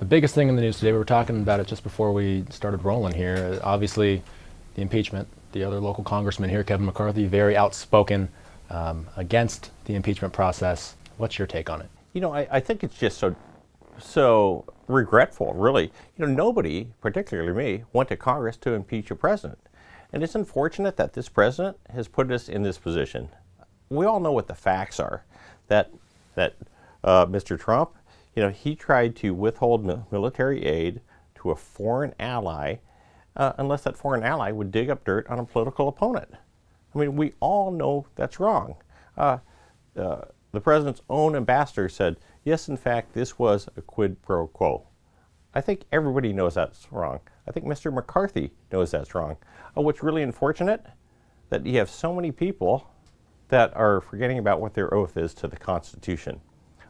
The biggest thing in the news today, we were talking about it just before we started rolling here, obviously the impeachment. The other local congressman here, Kevin McCarthy, very outspoken against the impeachment process. What's your take on it? I think it's just so regretful, really. Nobody, particularly me, went to Congress to impeach a president. And it's unfortunate that this president has put us in this position. We all know what the facts are. That Mr. Trump, he tried to withhold military aid to a foreign ally unless that foreign ally would dig up dirt on a political opponent. I mean, we all know that's wrong. The president's own ambassador said, yes, in fact, this was a quid pro quo. I think everybody knows that's wrong. I think Mr. McCarthy knows that's wrong. What's really unfortunate, that you have so many people that are forgetting about what their oath is to the Constitution.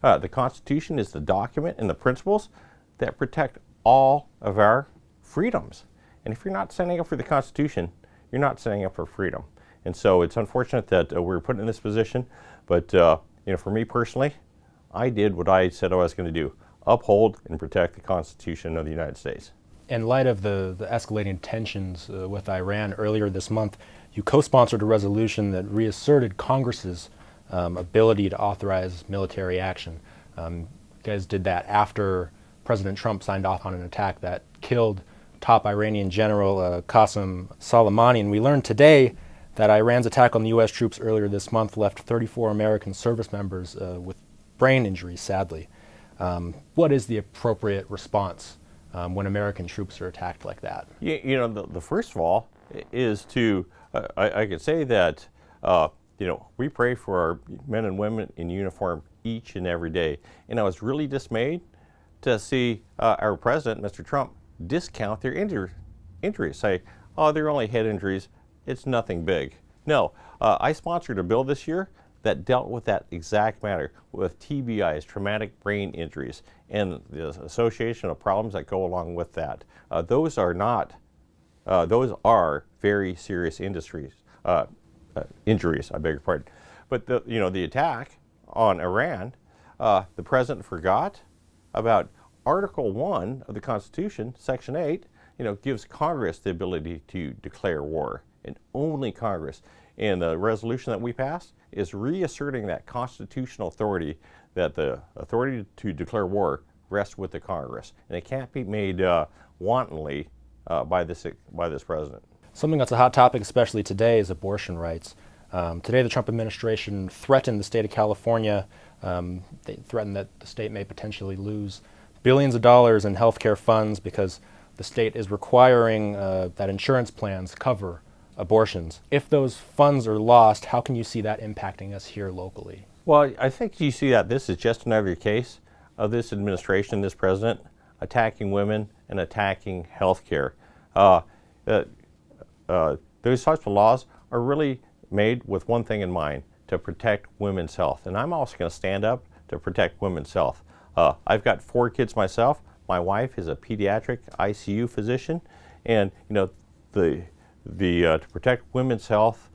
The Constitution is the document and the principles that protect all of our freedoms. And if you're not standing up for the Constitution, you're not standing up for freedom. And so it's unfortunate that we're put in this position, but for me personally, I did what I said I was going to do: uphold and protect the Constitution of the United States. In light of the escalating tensions with Iran earlier this month, you co-sponsored a resolution that reasserted Congress's ability to authorize military action. You guys did that after President Trump signed off on an attack that killed top Iranian General Qasem Soleimani. And we learned today that Iran's attack on the U.S. troops earlier this month left 34 American service members with brain injuries, sadly. What is the appropriate response when American troops are attacked like that? The first of all is to, I could say that, we pray for our men and women in uniform each and every day. And I was really dismayed to see our president, Mr. Trump, discount their injuries, say, oh, they're only head injuries, it's nothing big. No, I sponsored a bill this year that dealt with that exact matter, with TBIs, traumatic brain injuries, and the association of problems that go along with that. Those are very serious injuries, I beg your pardon. But the attack on Iran, the president forgot about Article 1 of the Constitution, Section 8, gives Congress the ability to declare war, and only Congress. And the resolution that we passed is reasserting that constitutional authority, that the authority to declare war rests with the Congress, and it can't be made wantonly by this president. Something that's a hot topic, especially today, is abortion rights. Today, the Trump administration threatened the state of California. They threatened that the state may potentially lose billions of dollars in health care funds because the state is requiring that insurance plans cover abortions. If those funds are lost, how can you see that impacting us here locally? Well, I think you see that this is just another case of this administration, this president, attacking women and attacking health care. Those types of laws are really made with one thing in mind: to protect women's health. And I'm also going to stand up to protect women's health. I've got 4 kids myself. My wife is a pediatric ICU physician, and to protect women's health,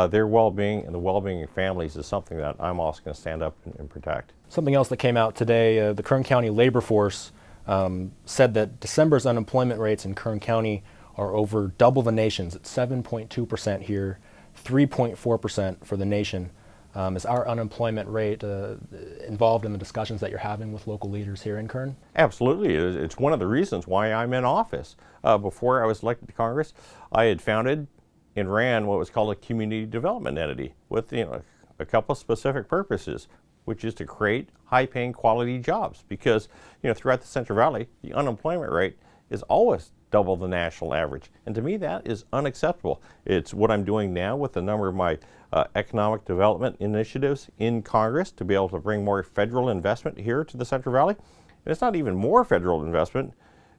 their well-being and the well-being of families is something that I'm also going to stand up and protect. Something else that came out today, the Kern County labor force said that December's unemployment rates in Kern County are over double the nation's at 7.2% here, 3.4% for the nation. Is our unemployment rate involved in the discussions that you're having with local leaders here in Kern? Absolutely. It's one of the reasons why I'm in office. Before I was elected to Congress, I had founded and ran what was called a community development entity with a couple of specific purposes, which is to create high-paying quality jobs. Because throughout the Central Valley, the unemployment rate is always double the national average. And to me, that is unacceptable. It's what I'm doing now with a number of my economic development initiatives in Congress to be able to bring more federal investment here to the Central Valley. And it's not even more federal investment.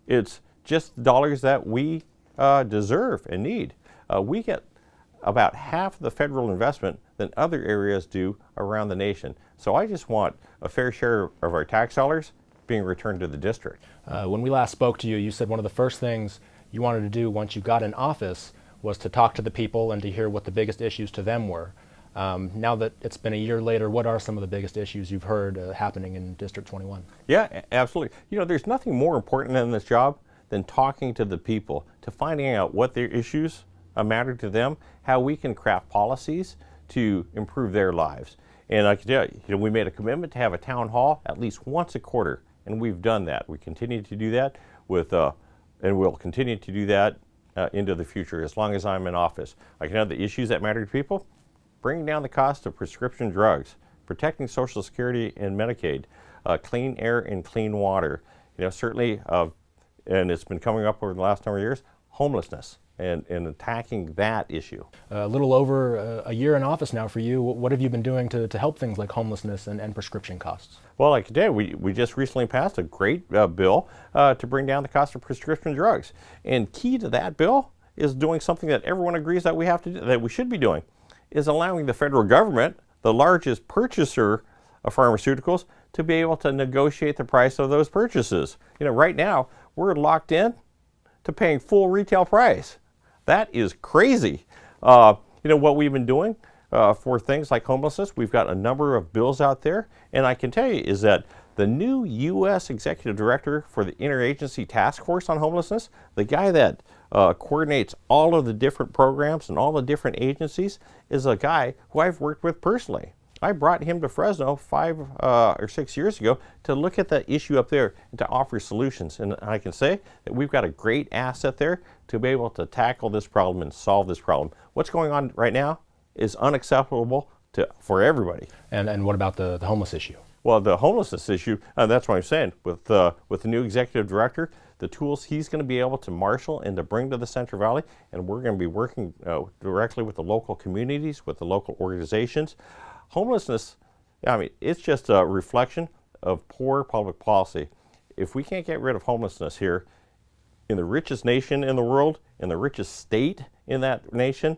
It's just the dollars that we deserve and need. We get about half the federal investment than other areas do around the nation. So I just want a fair share of our tax dollars being returned to the district. When we last spoke to you, you said one of the first things you wanted to do once you got in office was to talk to the people and to hear what the biggest issues to them were. Now that it's been a year later, what are some of the biggest issues you've heard happening in District 21? Yeah, absolutely. There's nothing more important in this job than talking to the people, to finding out what their issues matter to them, how we can craft policies to improve their lives. And I can tell you, we made a commitment to have a town hall at least once a quarter, and we've done that. We continue to do that and we'll continue to do that into the future as long as I'm in office. I can have the issues that matter to people, bringing down the cost of prescription drugs, protecting Social Security and Medicaid, clean air and clean water. Certainly, and it's been coming up over the last number of years, homelessness and attacking that issue. A little over a year in office now for you. What have you been doing to help things like homelessness and prescription costs? Well, like today, we just recently passed a great bill to bring down the cost of prescription drugs. And key to that bill is doing something that everyone agrees that we have to do, that we should be doing, is allowing the federal government, the largest purchaser of pharmaceuticals, to be able to negotiate the price of those purchases. Right now, we're locked in to paying full retail price. That is crazy. What we've been doing for things like homelessness, we've got a number of bills out there, and I can tell you is that the new U.S. Executive Director for the Interagency Task Force on Homelessness, the guy that coordinates all of the different programs and all the different agencies, is a guy who I've worked with personally. I brought him to Fresno 5 or 6 years ago to look at the issue up there and to offer solutions. And I can say that we've got a great asset there to be able to tackle this problem and solve this problem. What's going on right now is unacceptable for everybody. And what about the homeless issue? Well, the homelessness issue, that's what I'm saying. With the new executive director, the tools he's going to be able to marshal and to bring to the Central Valley, and we're going to be working directly with the local communities, with the local organizations. Homelessness, it's just a reflection of poor public policy. If we can't get rid of homelessness here, in the richest nation in the world, in the richest state in that nation,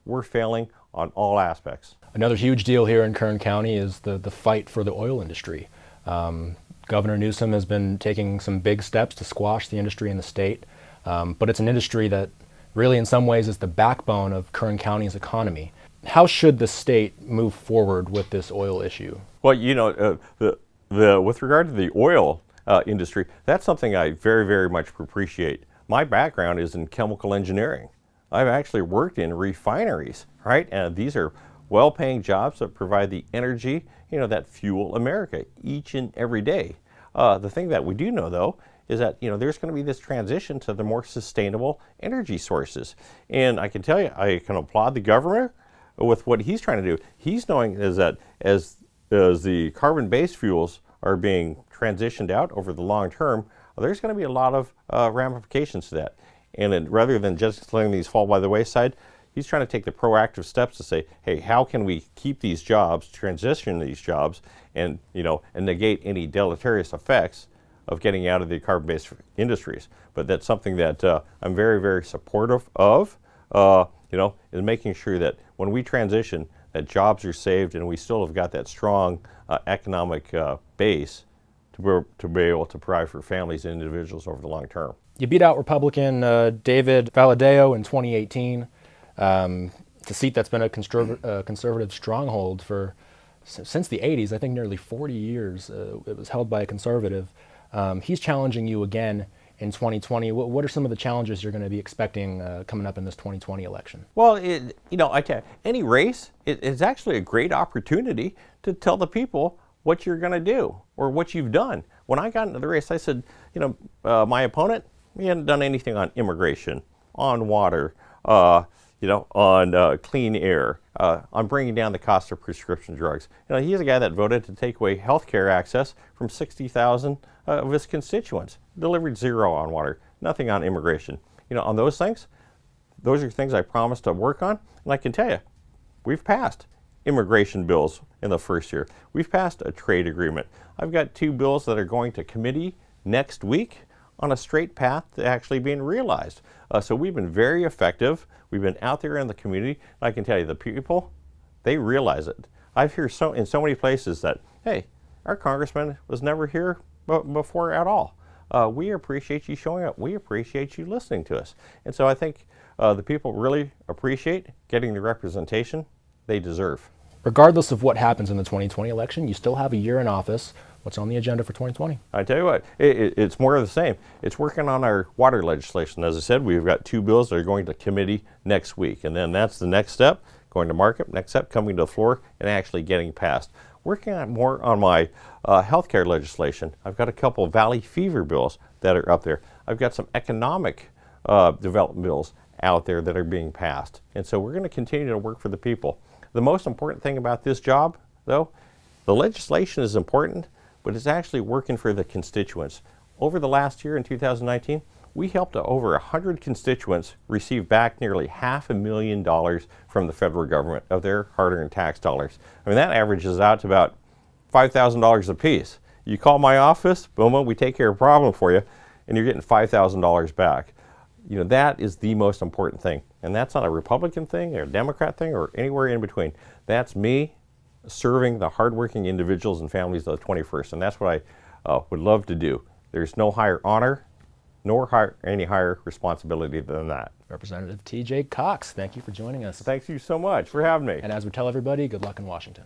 we're failing on all aspects. Another huge deal here in Kern County is the fight for the oil industry. Governor Newsom has been taking some big steps to squash the industry in the state, but it's an industry that really in some ways is the backbone of Kern County's economy. How should the state move forward with this oil issue? Well, with regard to the oil industry, that's something I very, very much appreciate. My background is in chemical engineering. I've actually worked in refineries, right? And these are well-paying jobs that provide the energy, that fuel America each and every day. The thing that we do know, though, is that there's going to be this transition to the more sustainable energy sources. And I can tell you, I can applaud the governor with what he's trying to do. He's knowing is that as the carbon-based fuels are being transitioned out over the long term, there's going to be a lot of ramifications to that. And rather than just letting these fall by the wayside, he's trying to take the proactive steps to say, hey, how can we keep these jobs, transition these jobs, and negate any deleterious effects of getting out of the carbon-based industries. But that's something that I'm very, very supportive of, is making sure that when we transition, that jobs are saved and we still have got that strong economic base to be able to provide for families and individuals over the long term. You beat out Republican David Valadao in 2018. It's a seat that's been a conservative stronghold since the 80s, I think nearly 40 years. It was held by a conservative. He's challenging you again in 2020. What are some of the challenges you're going to be expecting coming up in this 2020 election? Well, I tell you, any race is actually a great opportunity to tell the people what you're going to do or what you've done. When I got into the race, I said, my opponent, he hadn't done anything on immigration, on water, on clean air, on bringing down the cost of prescription drugs. He's a guy that voted to take away health care access from 60,000 of his constituents, delivered zero on water, nothing on immigration. On those things, those are things I promised to work on, and I can tell you, we've passed immigration bills in the first year. We've passed a trade agreement. I've got 2 bills that are going to committee next week on a straight path to actually being realized. So we've been very effective. We've been out there in the community. And I can tell you, the people, they realize it. I've heard in so many places that, hey, our congressman was never here before at all. We appreciate you showing up. We appreciate you listening to us. And so I think the people really appreciate getting the representation they deserve. Regardless of what happens in the 2020 election, you still have a year in office. What's on the agenda for 2020? I tell you what, it's more of the same. It's working on our water legislation. As I said, we've got 2 bills that are going to committee next week, and then that's the next step, going to market. Next step, coming to the floor and actually getting passed. Working on more on my healthcare legislation. I've got a couple of Valley Fever bills that are up there. I've got some economic development bills out there that are being passed, and so we're going to continue to work for the people. The most important thing about this job, though, the legislation is important, but it's actually working for the constituents. Over the last year in 2019, we helped over 100 constituents receive back nearly $500,000 from the federal government of their hard-earned tax dollars. I mean, that averages out to about $5,000 a piece. You call my office, boom, we take care of a problem for you, and you're getting $5,000 back. You know, that is the most important thing. And that's not a Republican thing or a Democrat thing or anywhere in between. That's me serving the hardworking individuals and families of the 21st. And that's what I would love to do. There's no higher honor nor any higher responsibility than that. Representative TJ Cox, thank you for joining us. Thank you so much for having me. And as we tell everybody, good luck in Washington.